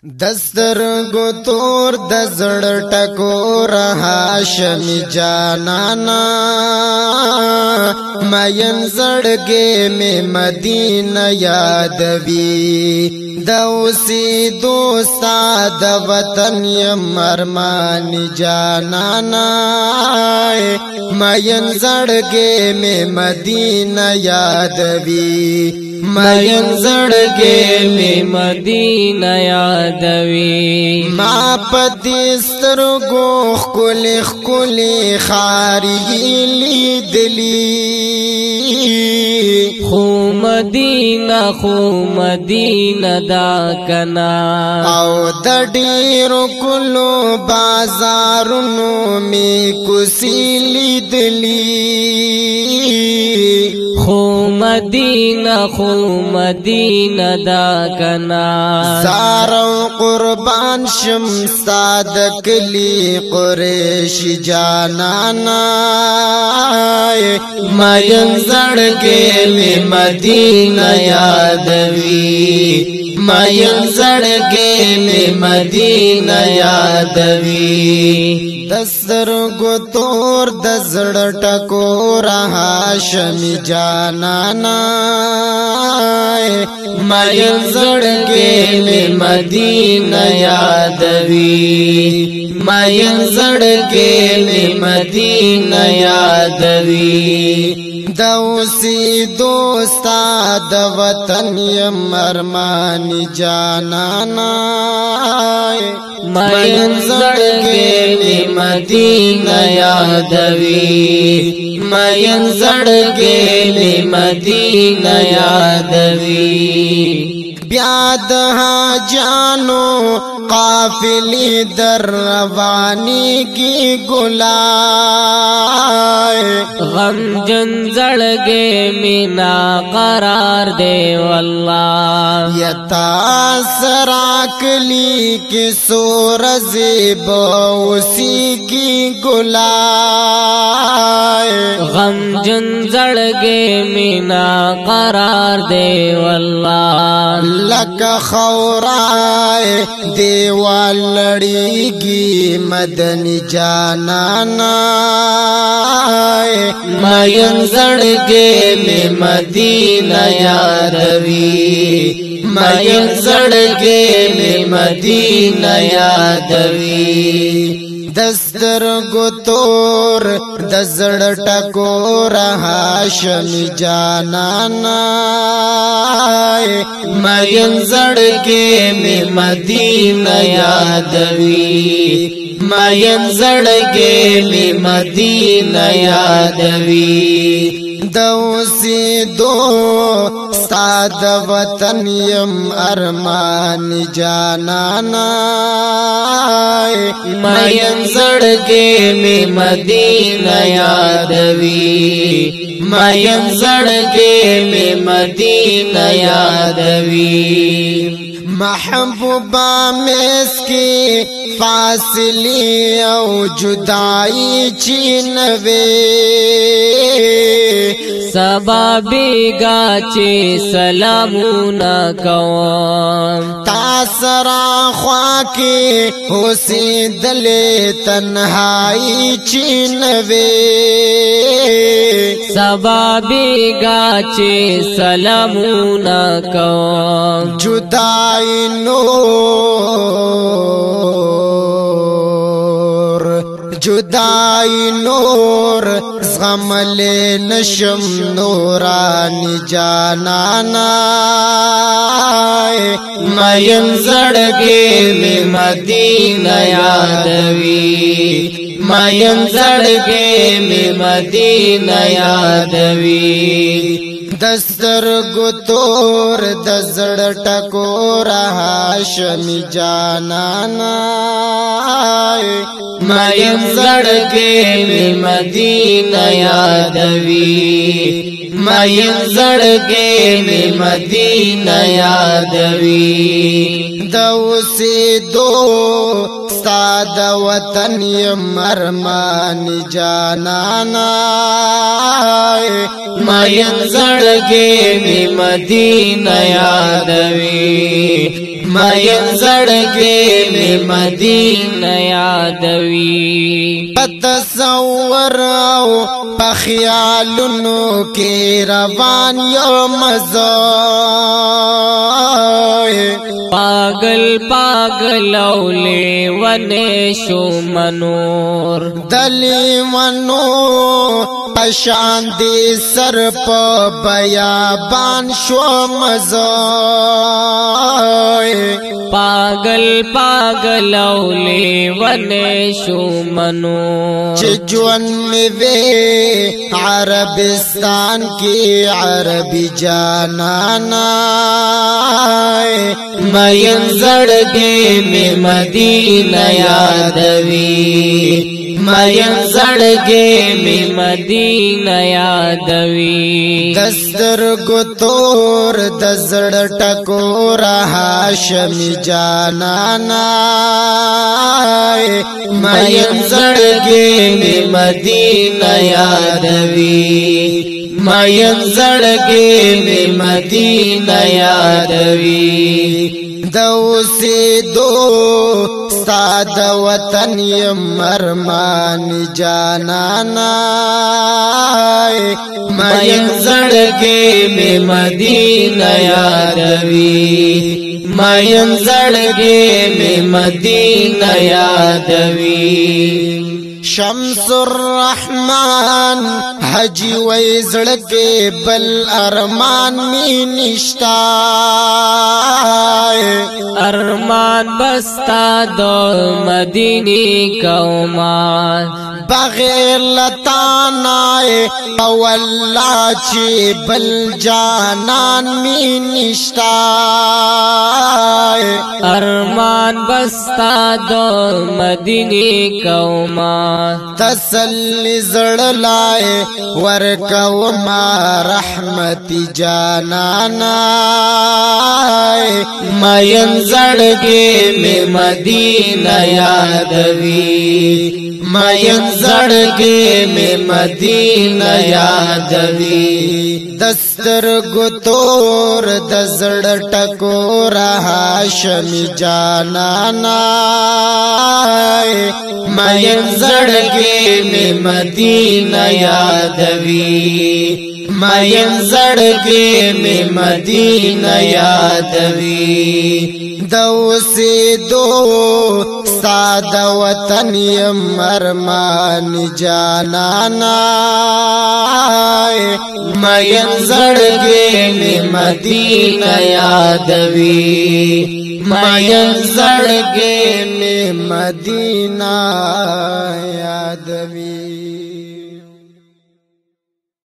دسترګو تور د زړه ټکور هاشم جانانا مین زړګې مې مدینه یادوي د اوسې دوستا د وطن یم ارمان جانانا مین زړګې مې مدینه یادوي مین زړګې مې مدینه یادوي ما پدې سترګو ښکلې ښکلې خارې لیدلې خو مدینه دا کنا او د ډېرو کلو بازارونو مې کوڅې لیدلې خو مدینه دا کنا زارو قربان شم ساد کلی قریش جانانا مین زړګې مې مدینه یادوي مین زړګې مې مدینه یادوي دسترګو تور د زړه ټکور هاشم جانانا مین زړګې مې مدینه یادوي مین زړګې مې مدینه یادوي د اوسې دوستا د وطن یم ارمان جانانا مین زړګې مې مدینه یادوي مین زړګې مې مدینه یادوي بیا د حاجانو قافلې در رواني کی ګلای غمجن زړګې مینا قرار دے والله یتا سراکلی کی سورز بوسی کی ګلای غمجن زړګې مینا قرار دے والله لکه خورای دیوال لړیږي مدني جانانا مین زړګې مې مدینه یادوي مین زړګې مې مدینه یادوي دسترګو تور د زړه ټکور هاشم جانانا مین زړګې مې مدینه یادوي مین زړګې مې مدینه یادوي د اوسې دوستا د وطن یم ارمان جانانا مین زړګې مې مدینه یادوي مین زړګې مې مدینه یادوي محبوبا مسکی فاصلی او جدائی چینوے سبا بیگا چی سلامونا کوام تاسرا خواکی حسی دل تنہائی چینوے سبا بیگا چی سلامونا کوام جدائی نور جدائی نور زغمل نشم نورانی جانانا مین زړګې مې مدینه یادوي مین زړګې مې مدینه یادوي دسترګو تور د زړه ټکور هاشم جانانا مین زړګې مې مدینه یادوي مین زړګي می مدینه یادوي دوسي دو ستاد وطن مرمان جانانا مین زړګي می مدینه یادوي مین زړګي می مدینه یادوي تصور او په خیالونو کې روان یو مزه پاگل پاگل اولی ونه شو منور دلی منو پشان دی سر پا بیابان شو مزای پاگل پاگل اولی ونه شو منور چه جون میں وے عربستان کی عربی جانانا مین زړګي می مدینه یادوي مین زړګي می مدینه یادوي دستر کو تور د زړه ټکور هاشمی جانانا مین زړګي می مدینه یادوي مین زړګي می مدینه یادوي دوسي دو ستاد وطن مرمان جانانا مین زړګي می مدینه یادوي مین زړګي می مدینه یادوي شمس الرحمن حجی وی زړګي بل ارمان می نشتا ارمان بستا دو مدینی قومان بغیر لتانائے واللہ چی بل جانان می نشتا ارمان بستا دو مدینی قومان تسلی زړ لائے ورکو ما رحمتی جانانا مین زړګي می مدینه یادوي مین زړګي می مدینه یادوي دستر ګتور د زړه ټکور هاشمی جانانا مین زړګي می مدینه یادوي مین زړګي می مدینه یادوي دوسي دو ستاد وطن مرمان جانانا مین زړګي می مدینه یادوي مین زړګي می مدینه یادوي